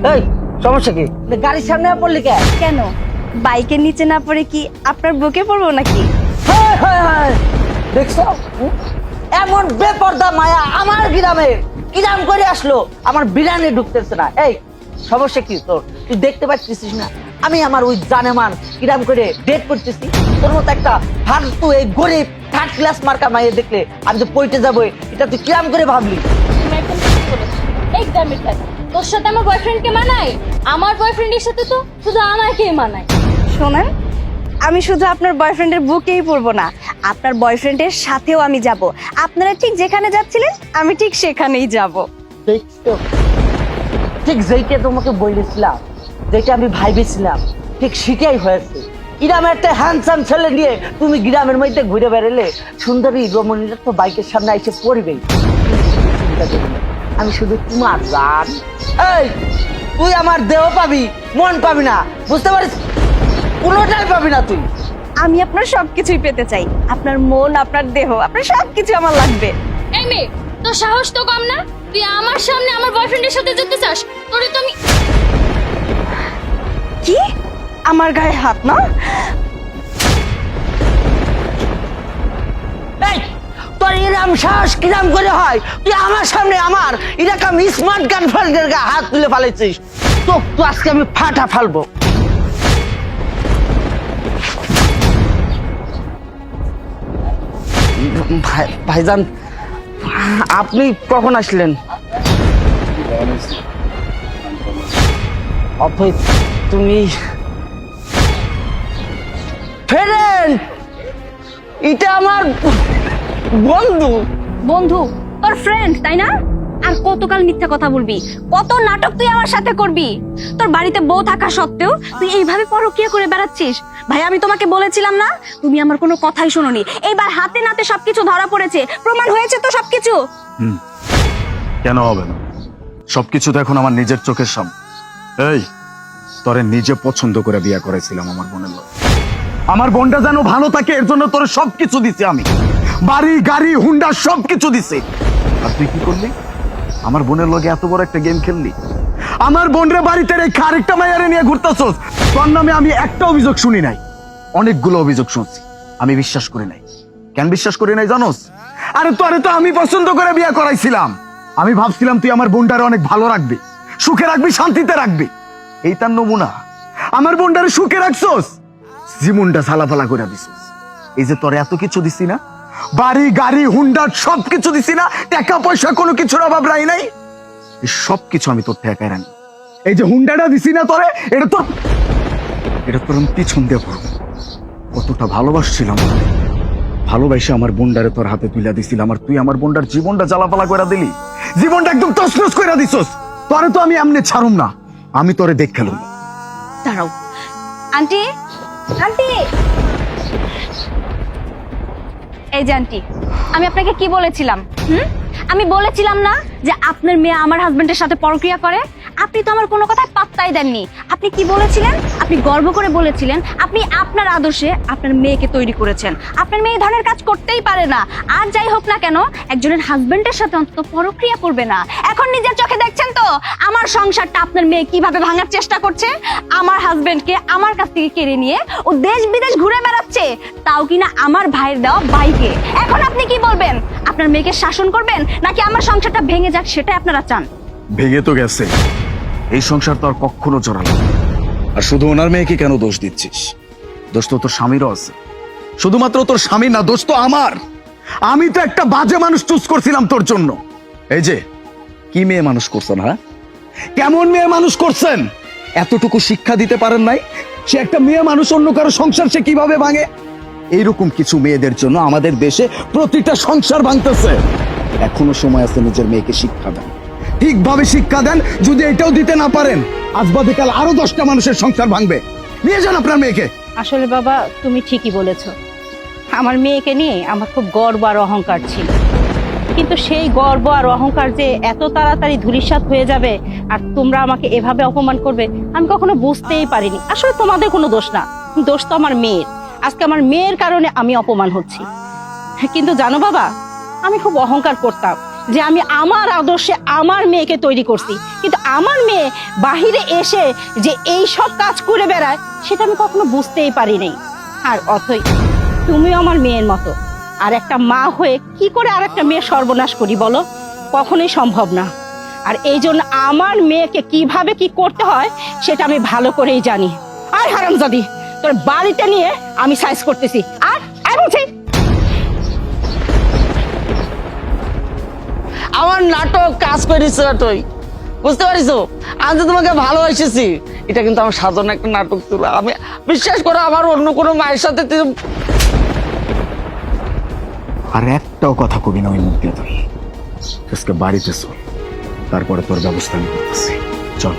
এই সমস্যা কি? গাড়ির সামনে পড়লি কে? কেন বাইকের নিচে না পড়ে কি আপনার বুকে পড়বো নাকি? দেখছো এমন বেপরদা মায়া আমার গ্রামে কিরাম করে আসলো, আমার বিরানে ঢুকতেছে না। এই সমস্যা কি তোর? তুই দেখতে পাচ্ছিস না আমি আমার ওই জানেমান কিরাম করে ডেট করতেছি? তোর মতো একটা ফালতু এই গরিব থার্ড ক্লাস মার্কা মাইয়ে দেখলে আমি যে পইতে যাবো, এটা তুই কিরাম করে ভাবলি? তুমি একদম ঠিক বলেছো, একদমই তাই। তোর সাথে আমার বয়ফ্রেন্ডকে মানায়, আমার বয়ফ্রেন্ডের সাথে তো শুধু আমাকেই মানায়। শোনেন, আমি শুধু আপনার বয়ফ্রেন্ডের বুকেই পড়বো না, আপনার বয়ফ্রেন্ডের সাথেও আমি যাব। আপনারা ঠিক যেখানে যাচ্ছিলেন আমি ঠিক সেখানেই যাব। দেখছো, ঠিক যেইটা তোমাকে বলেছিলাম, যেটা আমি ভাইবেছিলাম, ঠিক সেটাই হয়েছে। গ্রামের একটা হ্যান্ডসাম ছেলে নিয়ে তুমি গ্রামের মধ্যে ঘুরে বেড়ালে সুন্দরী রমণীরা তো বাইকের সামনে এসে পড়বেই। আমি শুধু তোমার জান। এই তুই আমার দেহ পাবি, মন পাবি না, বুঝতে পারিস? কোনোটাই পাবি না তুই। আমি আপনার সবকিছুই পেতে চাই, আপনার মন, আপনার দেহ, আপনার সবকিছু আমার লাগবে। এই মেয়ে, তোর সাহস তো কম না? তুই আমার সামনে আমার বয়ফ্রেন্ডের সাথে যেতে চাস? তোরে তো আমি কি? আমার গায়ে হাত না? এই তোর এরম সাহস কিরাম করে হয়? তুই আমার সামনে আমার এরকম স্মার্ট গার্লফ্রেন্ডের গায়ে হাত তুলে ফালাইছিস? তো আজকে আমি ফাটা ফালবো। ভাইজান, আপনি কখন আসলেন? অথই তুমি ফ্রেন্ড, এটা আমার বন্ধু। বন্ধু? তোর ফ্রেন্ড তাই না? আর কতকাল মিথ্যা কথা বলবি? কত নাটক তুই আমার সাথে করবি? তোর বাড়িতে বউ থাকা সত্ত্বেও তুই এইভাবে পরকীয়া করে বেড়াচ্ছিস। ভাই আমি তোমাকে বলেছিলাম না, তুমি আমার কোনো কথাই শোনোনি। এবার হাতে নাতে সবকিছু ধরা পড়েছে, প্রমাণ হয়েছে তো সবকিছু। কেন হবে না? সবকিছু তো এখন আমার নিজের চোখের সামনে। এই তোরে নিজে পছন্দ করে বিয়ে করেছিলাম আমার বোনের লোক। আমার বোনটা যেন ভালো থাকে এর জন্য তোরে সবকিছু দিছি আমি, বাড়ি গাড়ি হুন্ডা সবকিছু দিছি। আর তুই কি করলি? আমার বোনের লগে এত বড় একটা গেম খেললি। আমার বোনরে বাড়িতে রেখে আরেকটা মাইয়ারে নিয়ে ঘুরতেছস। তোর নামে আমি একটা অভিযোগ শুনি নাই, অনেকগুলো অভিযোগ শুনছি। আমি বিশ্বাস করি নাই। কেন বিশ্বাস করি নাই জানোস? আরে তোরে তো আমি পছন্দ করে বিয়ে করাইছিলাম। আমি ভাবছিলাম তুই আমার বোনটারে অনেক ভালো রাখবি, সুখে রাখবি, শান্তিতে রাখবি। এই তার নমুনা। আমার বোনটারে সুখে রাখছস, জীবনটা সালাফালা করে দিছস। এই যে তোরে এত কিছু দিছি না, বাড়ি গাড়ি হুন্ডা সবকিছু দিছি না, টাকা পয়সা কোনো কিছুর অভাব রাই নাই, এই সবকিছু আমি তোর থেকে রানি। এই যে হুন্ডাটা দিছি না তোরে, এটা তোর আমি পিছন দিয়ে পড়ব। কতটা ভালোবাসছিলাম, ভালোবাসে আমার বোনটারে তোর হাতে তুলে দিছিলাম, আর তুই আমার বোনটার জীবনটা জ্বালাপালা করে দিলি, জীবনটা একদম তছনছ করে দিছস। তোরে তো আমি এমনি ছাড়ুম না, আমি তোরে দেখ খেলুম। দাঁড়াও আন্টি, আন্টি, এই যে আন্টি, আমি আপনাকে কি বলেছিলাম? আমি বলেছিলাম না যে আপনার মেয়ে আমার হাজবেন্ডের সাথে পরক্রিয়া করে? আপনি তো আমার কোনো কথায় পাত্তাই দেননি। আপনি কি বলেছিলেন? আপনি গর্ব করে বলেছিলেন আপনি আপনার আদর্শে আপনার মেয়েকে তৈরি করেছেন। আপনার মেয়ে এই ধরনের কাজ করতেই পারে না। আর যাই হোক না কেন, একজনের হাজবেন্ডের সাথে অন্তত পরক্রিয়া করবে না। এখন নিজের চোখে দেখছেন তো আমার সংসারটা আপনার মেয়ে কিভাবে ভাঙার চেষ্টা করছে। আমার হাজবেন্ডকে আমার কাছ থেকে কেড়ে নিয়ে ও দেশ বিদেশ ঘুরে বেড়াচ্ছে, তাও কিনা আমার ভাইয়ের দেওয়া বাইকে। এখন আপনি কি বলবেন? আপনার মেয়েকে শাসন করবেন নাকি আমার সংসারটা ভেঙে যাক সেটাই আপনারা চান? ভেঙে তো গেছে, এই সংসার তো আর কখনো জড়ালো। আর শুধু ওনার মেয়েকে কেন দোষ দিচ্ছিস? দোষ তো তোর স্বামীরও আছে। শুধুমাত্র তোর স্বামী না, দোষ তো আমার। আমি তো একটা বাজে মানুষ চুজ করছিলাম তোর জন্য। এই যে কি মেয়ে মানুষ করছেন, হ্যাঁ? কেমন মেয়ে মানুষ করছেন? এতটুকু শিক্ষা দিতে পারেন নাই? সে একটা মেয়ে মানুষ, অন্য কারো সংসার সে কিভাবে ভাঙে? এইরকম কিছু মেয়েদের জন্য আমাদের দেশে প্রতিটা সংসার ভাঙতেছে। এখনো সময় আছে, নিজের মেয়েকে শিক্ষা দেন, ঠিকভাবে শিক্ষা দেন। যদি এটাও দিতে না পারেন, আজ বাদে কাল আরো 10টা মানুষের সংসার ভাঙবে। নিয়ে যান আপনার মেয়েকে। আসলে বাবা তুমি ঠিকই বলেছ, আমার মেয়েকে নিয়ে আমার খুব গর্ব আর অহংকার ছিল, কিন্তু সেই গর্ব আর অহংকার যে এত তাড়াতাড়ি ধূলিসাৎ হয়ে যাবে আর তোমরা আমাকে এভাবে অপমান করবে আমি কখনো বুঝতেই পারিনি। আসলে তোমাদের কোনো দোষ না, দোষ তো আমার মেয়ের। আজকে আমার মেয়ের কারণে আমি অপমান হচ্ছি। কিন্তু জানো বাবা, আমি খুব অহংকার করতাম যে আমি আমার আদর্শে আমার মেয়েকে তৈরি করছি, কিন্তু আমার মেয়ে বাহিরে এসে যে এই সব কাজ করে বেড়ায় সেটা আমি কখনো বুঝতেই পারি নাই। আর অথই তুমিও আমার মেয়ের মতো, আর একটা মা হয়ে কি করে আর একটা মেয়ে সর্বনাশ করি বলো? কখনোই সম্ভব না। আর এই জন্য আমার মেয়েকে কিভাবে কি করতে হয় সেটা আমি ভালো করেই জানি। আর হারামজাদি, তোর বাড়িতে নিয়ে আমি সাইজ করতেছি। আর বলছি আমার নাটক কাজ করেছে তুই বুঝতে পারিস? আমি তো তোমাকে ভালোবাসেছি, এটা কিন্তু আমার সাজানো একটা নাটক ছিল। আমি বিশ্বাস করো আমার অন্য কোনো মায়ের সাথে আর একটাও কথা কবি না ওই মুখ দিয়ে তুই। আজকে বাড়িতে চল, তারপরে তোর ব্যবস্থা আমি করতেছি। চল।